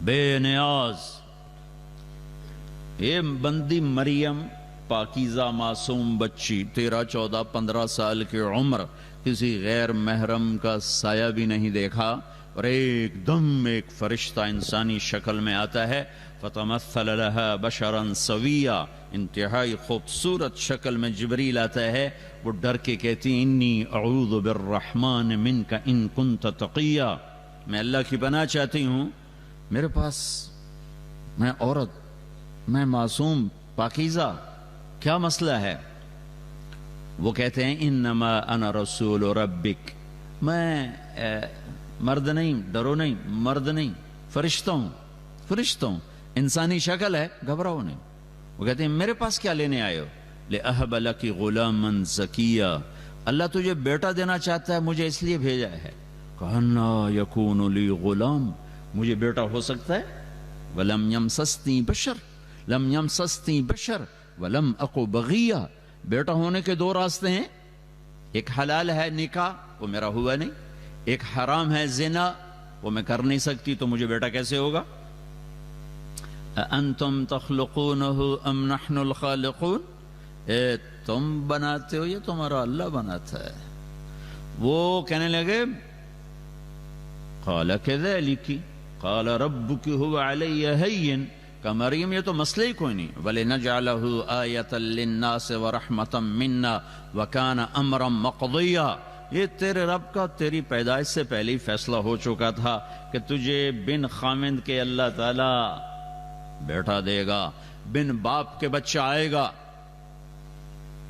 بے نیاز. یہ بندی مریم پاکیزہ معصوم بچی 13-14-15 سال کی عمر، کسی غیر محرم کا سایہ بھی نہیں دیکھا، اور ایک دم ایک فرشتہ انسانی شکل میں آتا ہے. فتمثل لها بشرا سویا، انتہائی خوبصورت شکل میں جبریل آتا ہے. وہ ڈر کے کہتی انی اعوذ بالرحمن منک ان کنت تقیا، میں اللہ کی پناہ چاہتی ہوں، میرے پاس میں عورت، میں معصوم پاکیزہ، کیا مسئلہ ہے؟ وہ کہتے ہیں انما انا رسول ربک، میں مرد نہیں، ڈرو نہیں، مرد نہیں، فرشتہ ہوں، فرشتہ ہوں، انسانی شکل ہے، گھبراؤ نہیں. وہ کہتے ہیں میرے پاس کیا لینے آئے ہو؟ لأہب لک غلاما زکیا، اللہ تجھے بیٹا دینا چاہتا ہے، مجھے اس لیے بھیجا ہے. کہنا یکون لی غلام، مجھے بیٹا ہو سکتا ہے؟ ولم یمسسنی بشر، لم یمسسنی بشر ولم اقو بغیہ. بیٹا ہونے کے دو راستے ہیں، ایک حلال ہے نکاح، وہ میرا ہوا نہیں، ایک حرام ہے زنا، وہ میں کر نہیں سکتی، تو مجھے بیٹا کیسے ہوگا؟ انتم تخلقونہ ام نحن الخالقون، تم بناتے ہو یا تمہارا اللہ بناتا ہے؟ وہ کہنے لگے قال کذالک قال ربک هو علی ہین، کہ مریم یہ تو مسئلہ ہی کوئی نہیں. وَلِنَجْعَلَهُ آیَةً لِلنَّاسِ وَرَحْمَةً مِنَّا وَكَانَ أَمْرًا مَقْضِيًّا، یہ تیرے رب کا تیری پیدائش سے پہلے ہی فیصلہ ہو چکا تھا کہ تجھے بن خامند کے اللہ تعالی بیٹا دے گا، بن باپ کے بچہ آئے گا.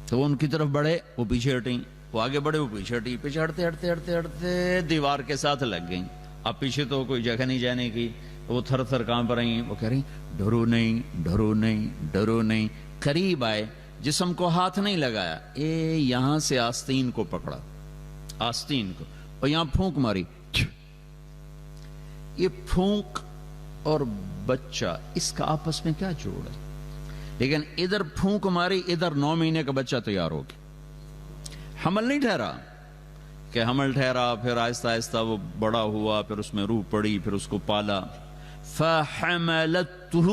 تو وہ ان کی طرف بڑھے، وہ پیچھے ہٹیں، وہ آگے بڑھے، وہ پیچھے ہٹیں، پیچھے ہٹتے ہٹتے ہٹتے ہٹتے دیوار کے ساتھ لگ گئیں. اب پیچھے تو کوئی جگہ نہیں جانے کی، وہ تھر تھر کانپ رہی، وہ کہہ رہی ڈرو نہیں، ڈرو نہیں، ڈرو نہیں. قریب آئے، جسم کو ہاتھ نہیں لگایا، یہاں سے آستین کو پکڑا، آستین کو، اور یہاں پھونک ماری. یہ پھونک اور بچہ، اس کا آپس میں کیا جوڑ ہے؟ لیکن ادھر پھونک ماری، ادھر 9 مہینے کا بچہ تیار ہو گیا. حمل نہیں ٹھہرا، کہ حمل ٹھہرا، پھر آہستہ آہستہ وہ بڑا ہوا، پھر اس میں روح پڑی، پھر اس کو پالا. فَحَمَلَتْهُ،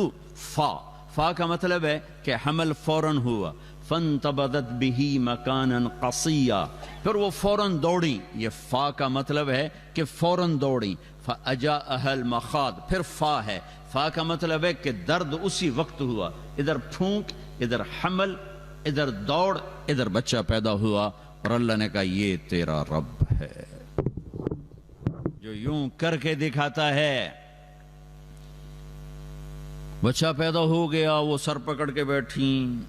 فا کا مطلب ہے کہ حمل فوراً ہوا. فَانْتَبَذَتْ بِهِ مَكَانًا قَصِيًّا، پھر وہ فوراً دوڑی. یہ فا کا مطلب ہے کہ فوراً دوڑی. فَأَجَاءَهَا الْمَخَاضُ، پھر فا ہے، فا کا مطلب ہے کہ درد اسی وقت ہوا. ادھر پھونک، ادھر حمل، ادھر دوڑ، ادھر بچہ پیدا ہوا. اور اللہ نے کہا یہ تیرا رب ہے جو یوں کر کے دکھاتا ہے. بچہ پیدا ہو گیا، وہ سر پکڑ کے بیٹھیں،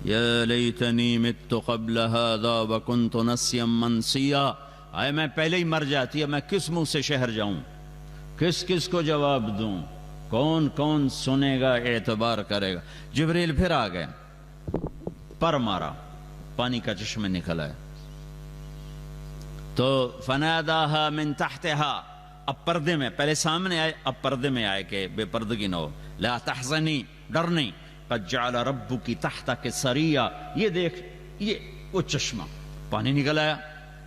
یا لیتنی مت قبل هذا وکنت نسیا منسیا، آئے میں پہلے ہی مر جاتی ہے، میں کس منہ سے شہر جاؤں، کس کس کو جواب دوں، کون کون سنے گا، اعتبار کرے گا. جبریل پھر آ گئے، پر مارا، پانی کا چشمہ نکل آیا. تو فناداها من تحتها، اب پردے میں، پہلے سامنے آئے، اب پردے میں آئے کہ بے پردگی نہ ہو. لا تحزنی، ڈر نہیں، قد جعل ربک تحتک سریا، یہ دیکھ، یہ وہ چشمہ، پانی نکل آیا.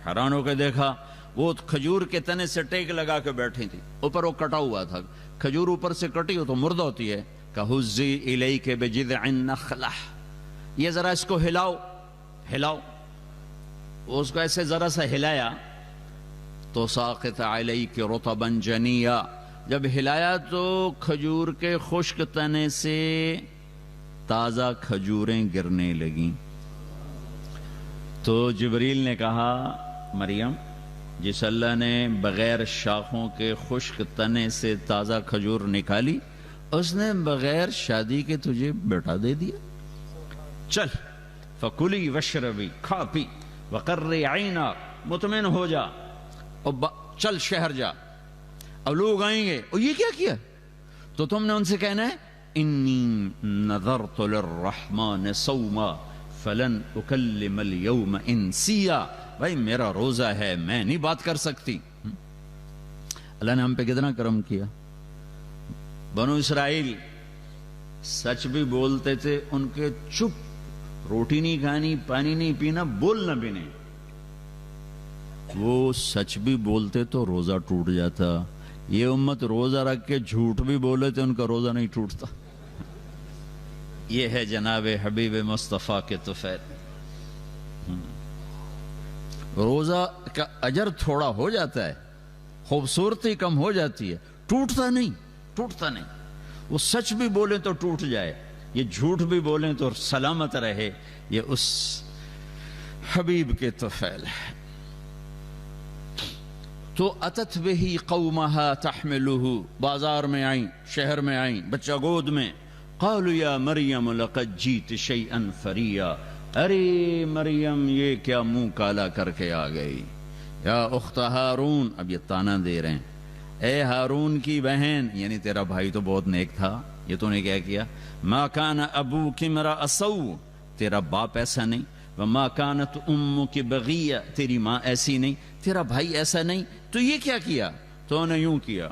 حیران ہو کے دیکھا، وہ کھجور کے تنے سے ٹیک لگا کے بیٹھی تھی، اوپر وہ کٹا ہوا تھا. کھجور اوپر سے کٹی ہو تو مردہ ہوتی ہے. کہزی الیک بجذع النخلہ، یہ ذرا اس کو ہلاؤ، ہلاؤ. اس کو ایسے ذرا سا ہلایا تو ساقط علیک رطبا جنیا، جب ہلایا تو کھجور کے خشک تنے سے تازہ کھجوریں گرنے لگیں. تو جبریل نے کہا مریم، جس اللہ نے بغیر شاخوں کے خشک تنے سے تازہ کھجور نکالی، اس نے بغیر شادی کے تجھے بیٹا دے دیا. چل فکلی وشربی، کھا پی، وقرری عینا، مطمئن ہو جا، اور چل شہر جا. اب لوگ آئیں گے، اور یہ کیا کیا؟ تو تم نے ان سے کہنا ہے انی نذرت للرحمن صوما فلن اکلم اليوم انسیا، بھائی میرا روزہ ہے، میں نہیں بات کر سکتی. اللہ نے ہم پہ کتنا کرم کیا. بنو اسرائیل سچ بھی بولتے تھے، ان کے چپ، روٹی نہیں کھانی، پانی نہیں پینا، بولنا بھی نہیں. وہ سچ بھی بولتے تو روزہ ٹوٹ جاتا، یہ امت روزہ رکھ کے جھوٹ بھی بولے تو ان کا روزہ نہیں ٹوٹتا. یہ ہے جناب حبیب مصطفیٰ کے طفیل. روزہ کا اجر تھوڑا ہو جاتا ہے، خوبصورتی کم ہو جاتی ہے، ٹوٹتا نہیں، ٹوٹتا نہیں. وہ سچ بھی بولیں تو ٹوٹ جائے، یہ جھوٹ بھی بولیں تو سلامت رہے. یہ اس حبیب کے طفیل ہے. تو اتت بہی قومہا تحملہ، بازار میں آئیں، شہر میں آئیں، بچہ گود میں. قالوا یا مریم لقد جیت شیئا فریا، ارے مریم یہ کیا منہ کالا کر کے آ گئی. یا اخت ہارون، اب یہ تانا دے رہے ہیں، اے ہارون کی بہن، یعنی تیرا بھائی تو بہت نیک تھا، یہ تو نے کیا کیا. ما کان ابوک امرأ سوء، تیرا باپ ایسا نہیں. وما کانت امک بغیہ، تیری ماں ایسی نہیں، تیرا بھائی ایسا نہیں، تو یہ کیا کیا؟ تو نے یوں کیا.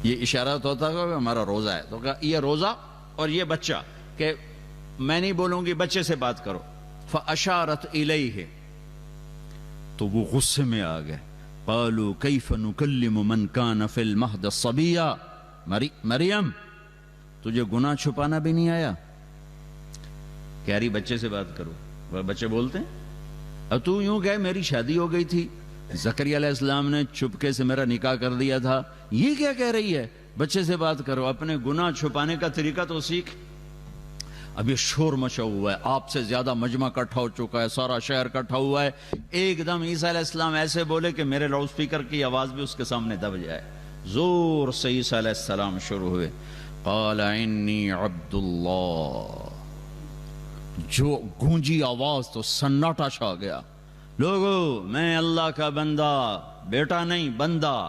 یہ اشارہ تو ہوتا کہ ہمارا روزہ ہے، تو کہا یہ روزہ اور یہ بچہ، کہ میں نہیں بولوں گی، بچے سے بات کرو. فاشارت الیہ، تو وہ غصے میں آ گئے. قالوا کیف نکلم من کان فی المہد صبیا، مریم تجھے گناہ چھپانا بھی نہیں آیا؟ کہہ رہی بچے سے بات کرو. وہ بچے بولتے ہیں اب تو یوں کہ میری شادی ہو گئی تھی، زکریا علیہ السلام نے چپکے سے میرا نکاح کر دیا تھا، یہ کیا کہہ رہی ہے؟ بچے سے بات کرو، اپنے گناہ چھپانے کا طریقہ تو سیکھ. اب یہ شور مچا ہوا ہے، آپ سے زیادہ مجمع کٹھا ہو چکا ہے، سارا شہر کٹھا ہوا ہے. ایک دم عیسیٰ علیہ السلام ایسے بولے کہ میرے لاؤڈ سپیکر کی آواز بھی اس کے سامنے دب جائے. زور سے عیسیٰ علیہ السلام شروع ہوئے. قال انی عبد اللہ، جو گونجی آواز تو سناٹا چھا گیا. لوگو میں اللہ کا بندہ، بیٹا نہیں بندہ.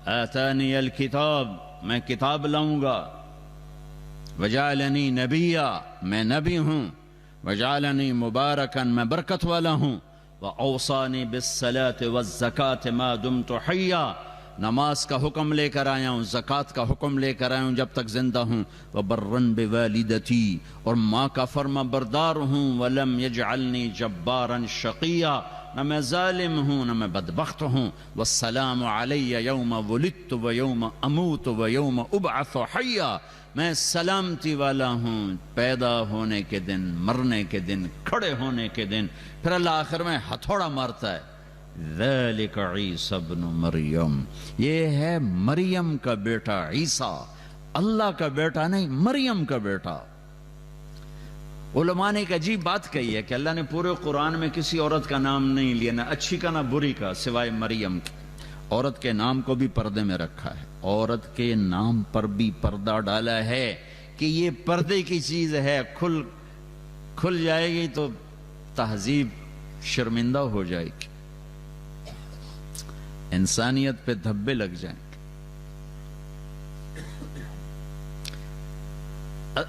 آتانی الکتاب، میں کتاب لاؤں گا. وجعلنی نبیا، میں نبی ہوں. وجعلنی مبارکا، میں برکت والا ہوں. واوصانی بالصلاۃ والزکاۃ ما دمت حیا، نماز کا حکم لے کر آیا ہوں، زکوٰۃ کا حکم لے کر آیا ہوں جب تک زندہ ہوں. وبرا بوالدتی، اور ماں کا فرما بردار ہوں. ولم یجعلنی جبارا شقیا، نہ میں ظالم ہوں نہ میں بدبخت ہوں. والسلام علی یوم ولدت و یوم اموت و یوم ابعث حیا، میں سلامتی والا ہوں پیدا ہونے کے دن، مرنے کے دن، کھڑے ہونے کے دن. پھر اللہ آخر میں ہتھوڑا مارتا ہے. ذالک عیسی ابن مریم، یہ ہے مریم کا بیٹا عیسیٰ، اللہ کا بیٹا نہیں، مریم کا بیٹا. علماء نے ایک عجیب بات کہی ہے کہ اللہ نے پورے قرآن میں کسی عورت کا نام نہیں لیا، نہ اچھی کا نہ بری کا، سوائے مریم کے. عورت کے نام کو بھی پردے میں رکھا ہے، عورت کے نام پر بھی پردہ ڈالا ہے کہ یہ پردے کی چیز ہے، کھل جائے گی تو تہذیب شرمندہ ہو جائے گی، انسانیت پہ دھبے لگ جائیں گے.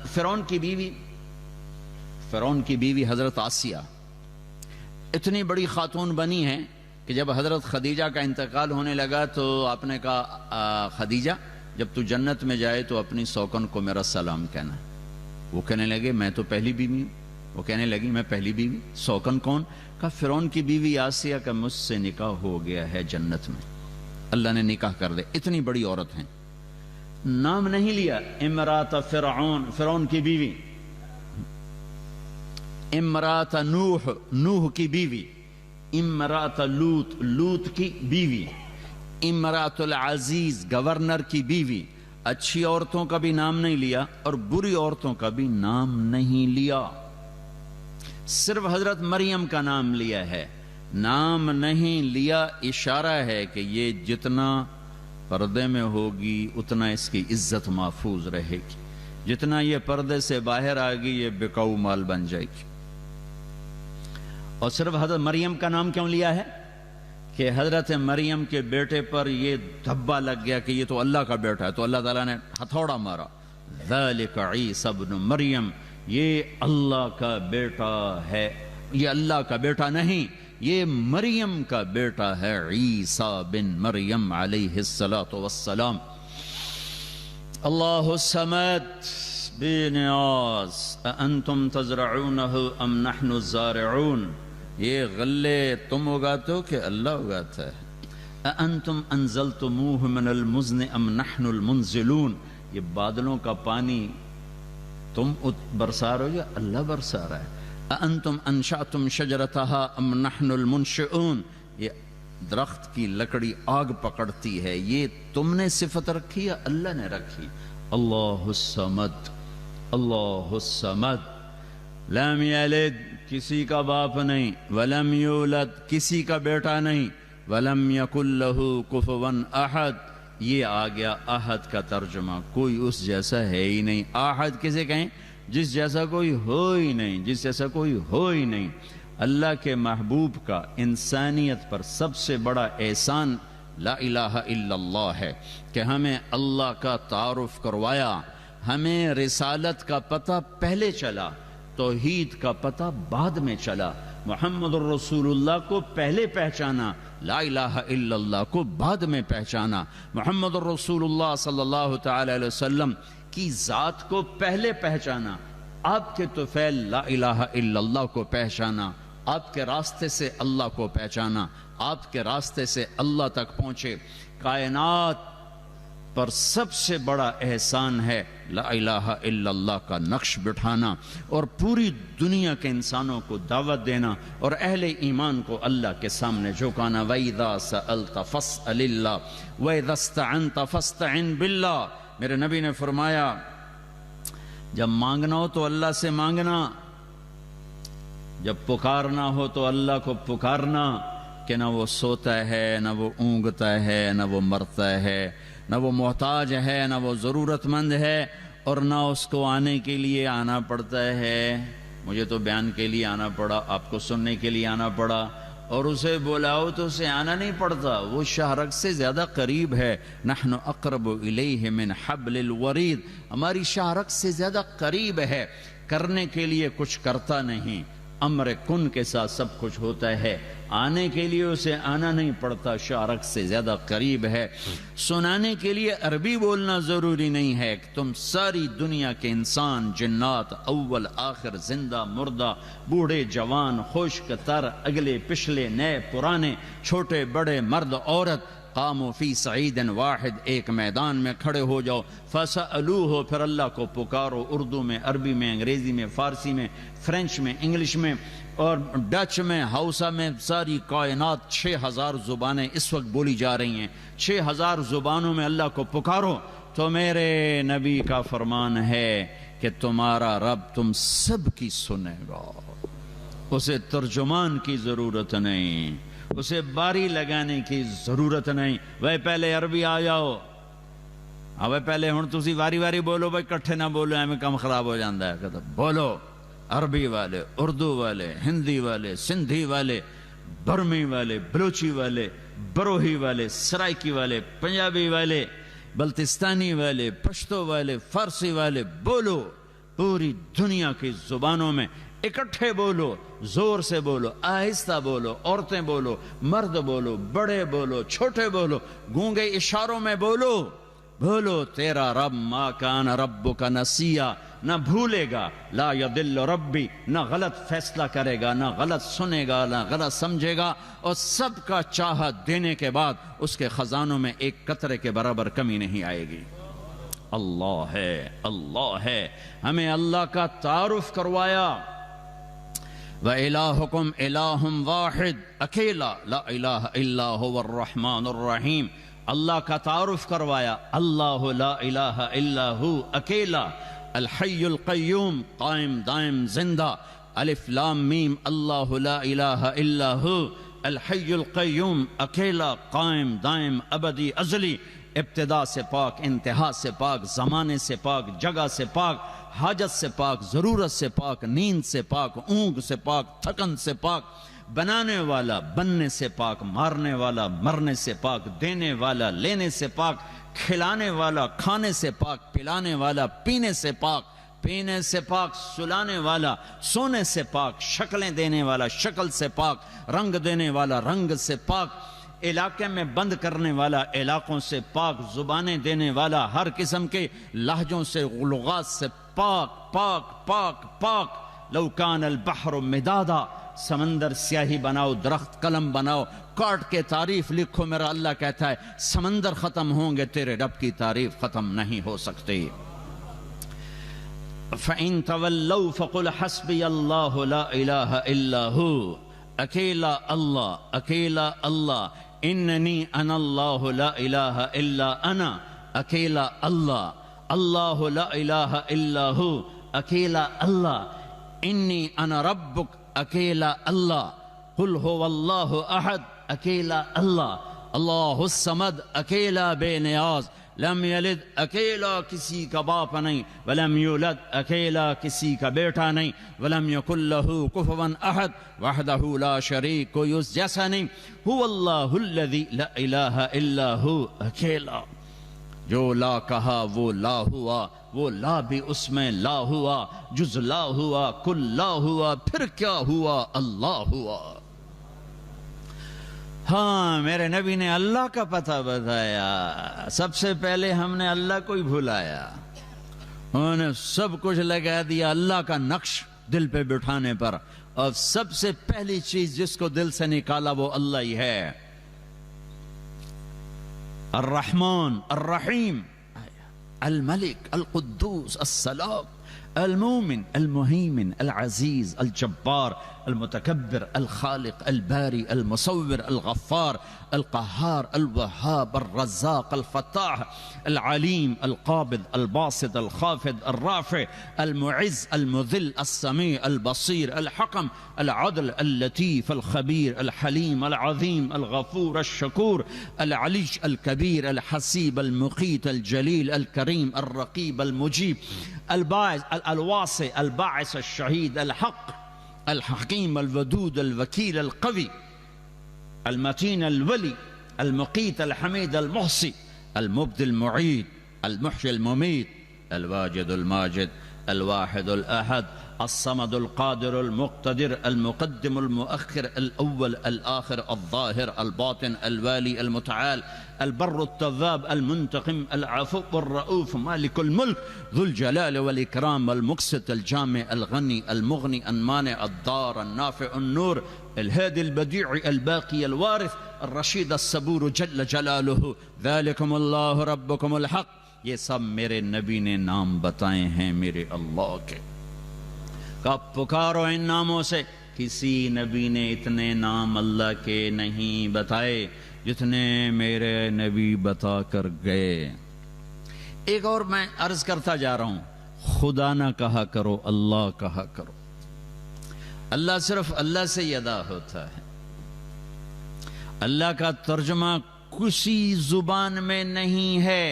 فرعون کی بیوی حضرت آسیہ اتنی بڑی خاتون بنی ہے کہ جب حضرت خدیجہ کا انتقال ہونے لگا تو آپ نے کہا خدیجہ جب تو جنت میں جائے تو اپنی سوکن کو میرا سلام کہنا. وہ کہنے لگے میں تو پہلی بیوی ہوں. وہ کہنے لگی میں پہلی بیوی، سوکن کون؟ کہا فرعون کی بیوی آسیہ کا مجھ سے نکاح ہو گیا ہے جنت میں، اللہ نے نکاح کر دے. اتنی بڑی عورت ہیں، نام نہیں لیا. امرات فرعون، فرعون کی بیوی. امرات نوح، نوح کی بیوی. امرات لوط، لوط کی بیوی. امرات العزیز، گورنر کی بیوی. اچھی عورتوں کا بھی نام نہیں لیا اور بری عورتوں کا بھی نام نہیں لیا، صرف حضرت مریم کا نام لیا ہے. نام نہیں لیا اشارہ ہے کہ یہ جتنا پردے میں ہوگی اتنا اس کی عزت محفوظ رہے گی، جتنا یہ پردے سے باہر آ گئی یہ بکاؤ مال بن جائے گی. اور صرف حضرت مریم کا نام کیوں لیا ہے کہ حضرت مریم کے بیٹے پر یہ دھبا لگ گیا کہ یہ تو اللہ کا بیٹا ہے، تو اللہ تعالیٰ نے ہتھوڑا مارا. ذالک عیسی ابن مریم، یہ اللہ کا بیٹا ہے، یہ اللہ کا بیٹا نہیں، یہ مریم کا بیٹا ہے، عیسیٰ بن مریم علیہ الصلاۃ والسلام. اللہ الصمد بے نیاز، اانتم تزرعونہ ام نحن الزارعون. یہ غلے تم اگاتے ہو کہ اللہ اگاتا ہے؟ اَأَنْتُمْ أَنزَلْتُمُوهُ مِنَ الْمُزْنِ أَمْ نَحْنُ الْمُنزِلُونَ، یہ بادلوں کا پانی تم برسا رہے ہو یا اللہ برسا رہا ہے؟ اَأَنْتُمْ أَنشَأْتُمْ شَجَرَتَهَا أَمْ نَحْنُ الْمُنشِئُونَ، یہ درخت کی لکڑی آگ پکڑتی ہے، یہ تم نے صفت رکھی یا اللہ نے رکھی؟ اللہ الصمد، اللہ الصمد، لم یلد کسی کا باپ نہیں، ولم یولد کسی کا بیٹا نہیں، ولم یکن لہ کفوا احد، یہ آ گیا احد کا ترجمہ، کوئی اس جیسا ہے ہی نہیں۔ احد کسے کہیں؟ جس جیسا کوئی ہو ہی نہیں، جس جیسا کوئی ہو ہی نہیں۔ اللہ کے محبوب کا انسانیت پر سب سے بڑا احسان لا الہ الا اللہ ہے کہ ہمیں اللہ کا تعارف کروایا، ہمیں رسالت کا پتہ پہلے چلا، توحید کا پتہ بعد میں چلا، محمد الرسول اللہ کو پہلے پہچانا، لا الہ الا اللہ کو بعد میں پہچانا، محمد الرسول اللہ صلی اللہ تعالی علیہ وسلم کی ذات کو پہلے پہچانا، آپ کے طفیل لا الہ الا اللہ کو پہچانا، آپ کے راستے سے اللہ کو پہچانا، آپ کے راستے سے اللہ تک پہنچے۔ کائنات پر سب سے بڑا احسان ہے لا الہ الا اللہ کا نقش بٹھانا اور پوری دنیا کے انسانوں کو دعوت دینا اور اہل ایمان کو اللہ کے سامنے جھکانا۔ وَإِذَا سَأَلْتَ فَاسْأَلِ اللَّهَ وَإِذَا اسْتَعَنْتَ فَاسْتَعِنْ بِاللَّهِ، میرے نبی نے فرمایا جب مانگنا ہو تو اللہ سے مانگنا، جب پکارنا ہو تو اللہ کو پکارنا، کہ نہ وہ سوتا ہے، نہ وہ اونگتا ہے، نہ وہ مرتا ہے، نہ وہ محتاج ہے، نہ وہ ضرورت مند ہے، اور نہ اس کو آنے کے لیے آنا پڑتا ہے۔ مجھے تو بیان کے لیے آنا پڑا، آپ کو سننے کے لیے آنا پڑا، اور اسے بلاؤ تو اسے آنا نہیں پڑتا، وہ شاہرگ سے زیادہ قریب ہے۔ نحن اقرب الیہ من حبل الورید، ہماری شاہرگ سے زیادہ قریب ہے، کرنے کے لیے کچھ کرتا نہیں، امر کن کے ساتھ سب کچھ ہوتا ہے، آنے کے لیے اسے آنا نہیں پڑتا، شاہرگ سے زیادہ قریب ہے۔ سنانے کے لیے عربی بولنا ضروری نہیں ہے، تم ساری دنیا کے انسان، جنات، اول آخر، زندہ مردہ، بوڑھے جوان، خشک تر، اگلے پچھلے، نئے پرانے، چھوٹے بڑے، مرد عورت، قاموا فی صعید واحد، ایک میدان میں کھڑے ہو جاؤ، فَسَأَلُوهُ، پھر اللہ کو پکارو، اردو میں، عربی میں، انگریزی میں، فارسی میں، فرینچ میں، انگلش میں اور ڈچ میں، ہاؤسا میں، ساری کائنات 6000 زبانیں اس وقت بولی جا رہی ہیں، 6000 زبانوں میں اللہ کو پکارو۔ تو میرے نبی کا فرمان ہے کہ تمہارا رب تم سب کی سنے گا، اسے ترجمان کی ضرورت نہیں، اسے باری لگانے کی ضرورت نہیں۔ وہ پہلے عربی آ جاؤ، اب پہلے ہن تسی واری واری بولو، بھائی کٹھے نہ بولو، ایویں کم خراب ہو جاندہ ہے، کہتا بولو، عربی والے، اردو والے، ہندی والے، سندھی والے، برمی والے، بلوچی والے، بروہی والے، سرائکی والے، پنجابی والے، بلتستانی والے، پشتو والے، فارسی والے، بولو، پوری دنیا کی زبانوں میں اکٹھے بولو، زور سے بولو، آہستہ بولو، عورتیں بولو، مرد بولو، بڑے بولو، چھوٹے بولو، گونگے اشاروں میں بولو، بولو تیرا رب ما کان ربک نسیا، نہ بھولے گا، لا یضل ربی، نہ غلط فیصلہ کرے گا، نہ غلط سنے گا، نہ غلط سمجھے گا، اور سب کا چاہت دینے کے بعد اس کے خزانوں میں ایک قطرے کے برابر کمی نہیں آئے گی۔ اللہ ہے، اللہ ہے، ہمیں اللہ کا تعارف کروایا۔ وَإِلَٰهُكُمْ إِلَٰهٌ وَاحِدٌ، اکیلا، لا الہ الا هو الرحمن الرحیم، اللہ کا تعارف کروایا، اللہ لا الہ الا ہو، اکیلا، الحی القیوم، قائم دائم زندہ، الف لام میم، اللہ لا الہ الا ہو، الحی القیوم، اکیلا، قائم دائم ابدی ازلی، ابتدا سے پاک، انتہا سے پاک، زمانے سے پاک، جگہ سے پاک، حاجت سے پاک، ضرورت سے پاک، نیند سے پاک، اونگ سے پاک، تھکن سے پاک، بنانے والا، بننے سے پاک، مارنے والا، مرنے سے پاک، دینے والا، لینے سے پاک، کھلانے والا، کھانے سے پاک، پلانے والا، پینے سے پاک، پینے سے پاک، سلانے والا، سونے سے پاک، شکلیں دینے والا، شکل سے پاک، رنگ دینے والا، رنگ سے پاک، علاقے میں بند کرنے والا، علاقوں سے پاک، زبانیں دینے والا، ہر قسم کے لہجوں سے، لغات سے پاک، پاک، پاک، پاک، لو کان البحر مدادا، سمندر سیاہی بناؤ، درخت قلم بناؤ، کاٹ کے تعریف لکھو، میرا اللہ کہتا ہے سمندر ختم ہوں گے، تیرے رب کی تعریف ختم نہیں ہو سکتی۔ فَإِن تَوَلَّوْا فَقُلْ حَسْبِيَ اللَّهُ لَا إِلَهَ إِلَّا هُوَ، اکیلا اللہ، اکیلا اللہ، اننی انا اللہ لا الہ الا انا، اکیلا اللہ، اللہ لا الہ الا ہو، اکیلا اللہ، انی انا ربک، اکیلا اللہ، قل هو اللہ احد، اکیلا اللہ، اللہ الصمد، اکیلا بے نیاز، لم یلد، اکیلا کسی کا باپ نہیں، ولم یولد، اکیلا کسی کا بیٹا نہیں، ولم یکن لہ کفوا احد، وحدہ لا شریک، کوئی اس جیسا نہیں، هو اللہ الذی لا الہ الا ہو، اکیلا، جو لا کہا وہ لا ہوا، وہ لا بھی اس میں لا ہوا، جز لا ہوا، کل لا ہوا، پھر کیا ہوا، اللہ ہوا۔ ہاں، میرے نبی نے اللہ کا پتہ بتایا، سب سے پہلے ہم نے اللہ کو ہی بھلایا، انہوں نے سب کچھ لگا دیا اللہ کا نقش دل پہ بٹھانے پر، اور سب سے پہلی چیز جس کو دل سے نکالا وہ اللہ ہی ہے، الرحمن الرحیم، الملک القدوس السلام المومن المهيمن العزيز الجبار المتكبر الخالق الباري المصور الغفار القهار الوهاب الرزاق الفتاح العليم القابض الباسط الخافض الرافع المعز المذل السميع البصير الحكم العدل اللطيف الخبير الحليم العظيم الغفور الشكور العلي الكبير الحسيب المقيت الجليل الكريم الرقيب المجيب الباعث الواسع الباعث الشهيد الحق الحكيم الودود الوكيل القوي المتين الولي المقيت الحميد المحصي المبدي المعيد المحيي المميت الواجد الماجد الواحد الأحد الصمد القادر المقتدر المقدم المؤخر الأول الآخر الظاهر الباطن الوالي المتعال البر التواب المنتقم العفو الرؤوف مالك الملك ذو الجلال والإكرام المقسط الجامع الغني المغني المانع الضار النافع النور الهادي البديع الباقي الوارث الرشيد الصبور جل جلاله ذلكم الله ربكم الحق۔ یہ سب میرے نبی نے نام بتائے ہیں میرے اللہ کے، کب پکارو ان ناموں سے، کسی نبی نے اتنے نام اللہ کے نہیں بتائے جتنے میرے نبی بتا کر گئے۔ ایک اور میں عرض کرتا جا رہا ہوں، خدا نہ کہا کرو، اللہ کہا کرو۔ اللہ صرف اللہ سے ہی ادا ہوتا ہے، اللہ کا ترجمہ کسی زبان میں نہیں ہے،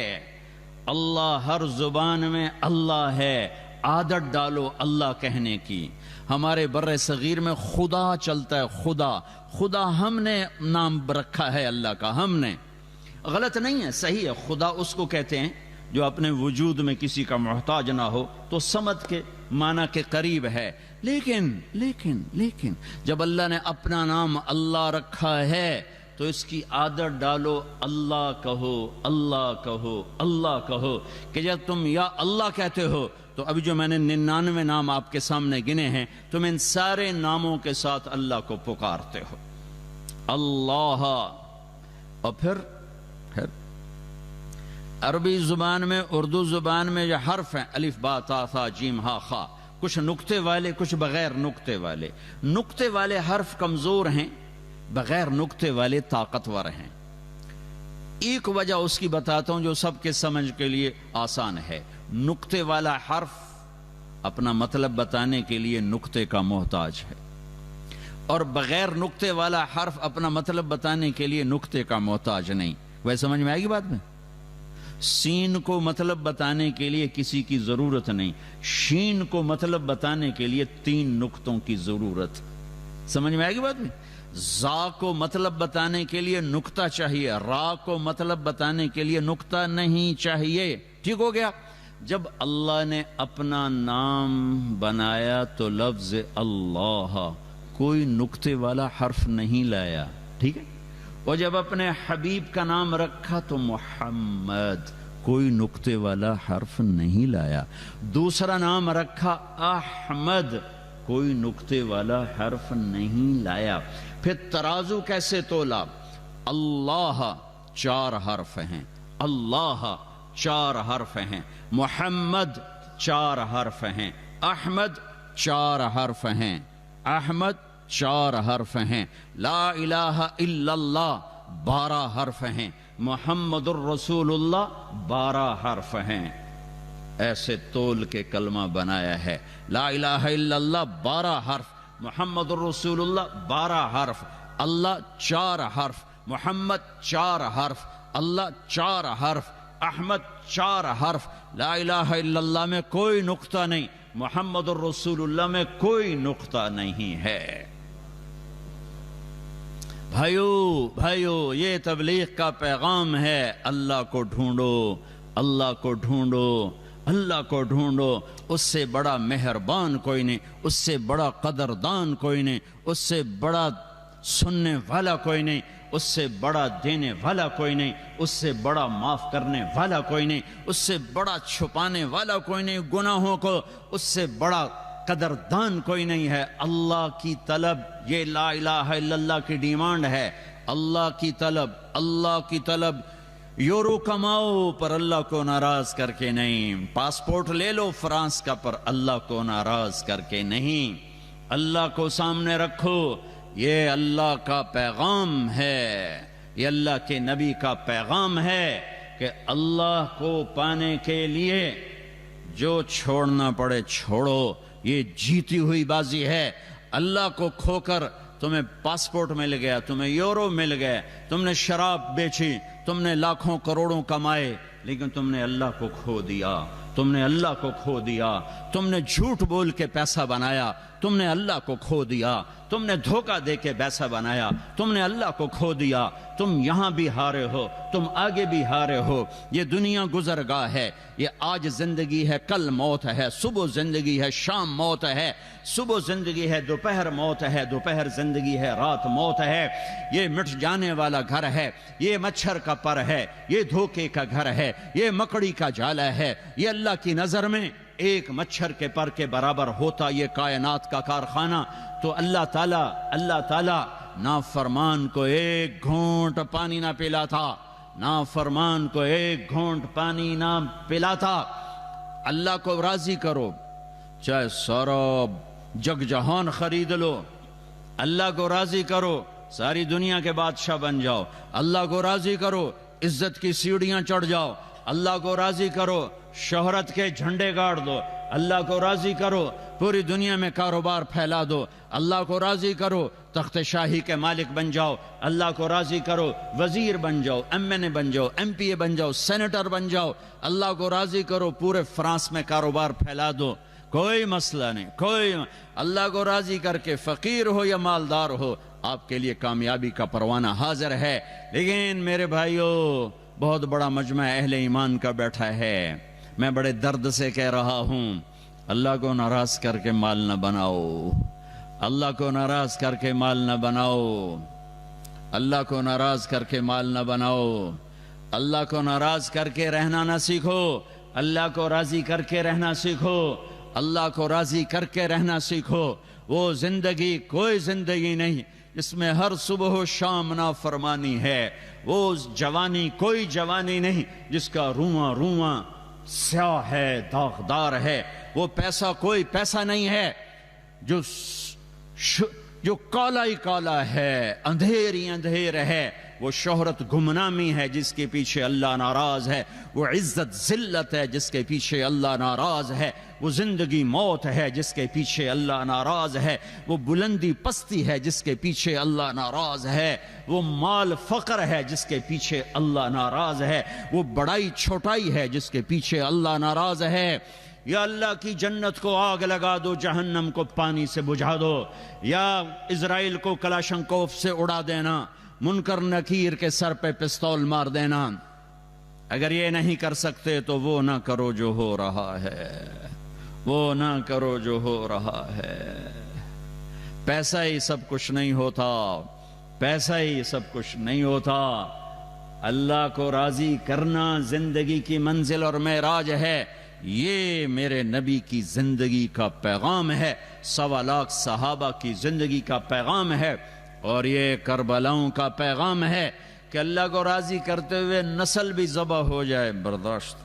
اللہ ہر زبان میں اللہ ہے، عادت ڈالو اللہ کہنے کی۔ ہمارے بر صغیر میں خدا چلتا ہے، خدا، خدا ہم نے نام رکھا ہے اللہ کا، ہم نے، غلط نہیں ہے، صحیح ہے، خدا اس کو کہتے ہیں جو اپنے وجود میں کسی کا محتاج نہ ہو، تو سمد کے معنی کے قریب ہے، لیکن جب اللہ نے اپنا نام اللہ رکھا ہے تو اس کی عادت ڈالو، اللہ کہو، اللہ کہو، اللہ کہو، کہ جب تم یا اللہ کہتے ہو تو ابھی جو میں نے 99 نام آپ کے سامنے گنے ہیں، تم ان سارے ناموں کے ساتھ اللہ کو پکارتے ہو، اللہ۔ اور پھر عربی زبان میں، اردو زبان میں جو حرف ہیں، الف با تا ثا جیم ہا خا، کچھ نقطے والے، کچھ بغیر نقطے والے۔ نقطے والے حرف کمزور ہیں، بغیر نقطے والے طاقتور ہیں۔ ایک وجہ اس کی بتاتا ہوں جو سب کے سمجھ کے لیے آسان ہے، نقطے والا حرف اپنا مطلب بتانے کے لیے نقطے کا محتاج ہے، اور بغیر نقطے والا حرف اپنا مطلب بتانے کے لیے نقطے کا محتاج نہیں۔ وہ سمجھ میں آئے گی بات میں؟ سین کو مطلب بتانے کے لیے کسی کی ضرورت نہیں، شین کو مطلب بتانے کے لیے 3 نقطوں کی ضرورت۔ سمجھ میں آئے گی بات میں؟ زا کو مطلب بتانے کے لیے نقطہ چاہیے، را کو مطلب بتانے کے لیے نقطہ نہیں چاہیے۔ ٹھیک ہو گیا؟ جب اللہ نے اپنا نام بنایا تو لفظ اللہ کوئی نقطے والا حرف نہیں لایا، ٹھیک ہے؟ اور جب اپنے حبیب کا نام رکھا تو محمد کوئی نقطے والا حرف نہیں لایا۔ دوسرا نام رکھا احمد، کوئی نقطے والا حرف نہیں لایا. پھر ترازو کیسے تولا؟ اللہ 4 حرف ہیں، اللہ 4 حرف ہیں، محمد 4 حرف ہیں، احمد 4 حرف ہیں، احمد 4 حرف ہیں، لا الہ الا اللہ 12 حرف ہیں، محمد الرسول اللہ 12 حرف ہیں. ایسے تول کے کلمہ بنایا ہے. لا الہ الا اللہ 12 حرف، محمد الرسول اللہ 12 حرف، اللہ 4 حرف، محمد 4 حرف، اللہ 4 حرف، احمد 4 حرف. لا الہ الا اللہ میں کوئی نقطہ نہیں، محمد الرسول اللہ میں کوئی نقطہ نہیں ہے. بھائیو یہ تبلیغ کا پیغام ہے. اللہ کو ڈھونڈو، اللہ کو ڈھونڈو، اللہ کو ڈھونڈو. اس سے بڑا مہربان کوئی نہیں، اس سے بڑا قدردان کوئی نہیں، اس سے بڑا سننے والا کوئی نہیں، اس سے بڑا دینے والا کوئی نہیں، اس سے بڑا معاف کرنے والا کوئی نہیں، اس سے بڑا چھپانے والا کوئی نہیں گناہوں کو، اس سے بڑا قدردان کوئی نہیں ہے. اللہ کی طلب، یہ لا الہ الا اللہ کی ڈیمانڈ ہے. اللہ کی طلب، اللہ کی طلب. یورو کماؤ پر اللہ کو ناراض کر کے نہیں. پاسپورٹ لے لو فرانس کا پر اللہ کو ناراض کر کے نہیں. اللہ کو سامنے رکھو. یہ اللہ کا پیغام ہے، یہ اللہ کے نبی کا پیغام ہے کہ اللہ کو پانے کے لیے جو چھوڑنا پڑے چھوڑو. یہ جیتی ہوئی بازی ہے. اللہ کو کھو کر تمہیں پاسپورٹ مل گیا، تمہیں یورو مل گئے، تم نے شراب بیچی، تم نے لاکھوں کروڑوں کمائے، لیکن تم نے اللہ کو کھو دیا. تم نے اللہ کو کھو دیا. تم نے جھوٹ بول کے پیسہ بنایا، تم نے اللہ کو کھو دیا. تم نے دھوکہ دے کے پیسہ بنایا، تم نے اللہ کو کھو دیا. تم یہاں بھی ہارے ہو، تم آگے بھی ہارے ہو. یہ دنیا گزرگاہ ہے. یہ آج زندگی ہے، کل موت ہے. صبح زندگی ہے، شام موت ہے. صبح زندگی ہے، دوپہر موت ہے. دوپہر زندگی ہے، رات موت ہے. یہ مٹ جانے والا گھر ہے. یہ مچھر کا پر ہے. یہ دھوکے کا گھر ہے. یہ مکڑی کا جالا ہے. یہ اللہ کی نظر میں ایک مچھر کے پر کے برابر ہوتا یہ کائنات کا کارخانہ. تو اللہ تعالیٰ نافرمان کو ایک گھونٹ پانی نہ پلاتا. نافرمان کو ایک گھونٹ پانی نہ پلاتا. اللہ کو راضی کرو، چاہے سارا جگ جہان خرید لو. اللہ کو راضی کرو، ساری دنیا کے بادشاہ بن جاؤ. اللہ کو راضی کرو، عزت کی سیڑھیاں چڑھ جاؤ. اللہ کو راضی کرو، شہرت کے جھنڈے گاڑ دو. اللہ کو راضی کرو، پوری دنیا میں کاروبار پھیلا دو. اللہ کو راضی کرو، تخت شاہی کے مالک بن جاؤ. اللہ کو راضی کرو، وزیر بن جاؤ، MNA بن جاؤ، MP بن جاؤ، سینیٹر بن جاؤ. اللہ کو راضی کرو، پورے فرانس میں کاروبار پھیلا دو. کوئی مسئلہ نہیں. کوئی اللہ کو راضی کر کے فقیر ہو یا مالدار ہو، آپ کے لیے کامیابی کا پروانہ حاضر ہے. لیکن میرے بھائیو، بہت بڑا مجمع اہل ایمان کا بیٹھا ہے. میں بڑے درد سے کہہ رہا ہوں، اللہ کو ناراض کر کے مال نہ بناؤ. اللہ کو ناراض کر کے مال نہ بناؤ. اللہ کو ناراض کر کے مال نہ بناؤ. اللہ کو ناراض کر کے رہنا نہ سیکھو. اللہ کو راضی کر کے رہنا سیکھو. اللہ کو راضی کر کے رہنا سیکھو. وہ زندگی کوئی زندگی نہیں جس میں ہر صبح و شام نافرمانی ہے. وہ جوانی کوئی جوانی نہیں جس کا رواں رواں سیاہ ہے، داغدار ہے. وہ پیسہ کوئی پیسہ نہیں ہے جو کالا ہی کالا ہے، اندھیر ہی اندھیر ہے. وہ شہرت گمنامی ہے جس کے پیچھے اللہ ناراض ہے. وہ عزت ذلت ہے جس کے پیچھے اللہ ناراض ہے. وہ زندگی موت ہے جس کے پیچھے اللہ ناراض ہے. وہ بلندی پستی ہے جس کے پیچھے اللہ ناراض ہے. وہ مال فقر ہے جس کے پیچھے اللہ ناراض ہے. وہ بڑائی چھوٹائی ہے جس کے پیچھے اللہ ناراض ہے. یا اللہ کی جنت کو آگ لگا دو، جہنم کو پانی سے بجھا دو. یا اسرائیل کو کلاشنکوف سے اڑا دینا، منکر نکیر کے سر پہ پستول مار دینا. اگر یہ نہیں کر سکتے تو وہ نہ کرو جو ہو رہا ہے. وہ نہ کرو جو ہو رہا ہے. پیسہ ہی سب کچھ نہیں ہوتا. پیسہ ہی سب کچھ نہیں ہوتا. اللہ کو راضی کرنا زندگی کی منزل اور معراج ہے. یہ میرے نبی کی زندگی کا پیغام ہے، 1.25 لاکھ صحابہ کی زندگی کا پیغام ہے، اور یہ کربلاؤں کا پیغام ہے کہ اللہ کو راضی کرتے ہوئے نسل بھی ذبح ہو جائے برداشت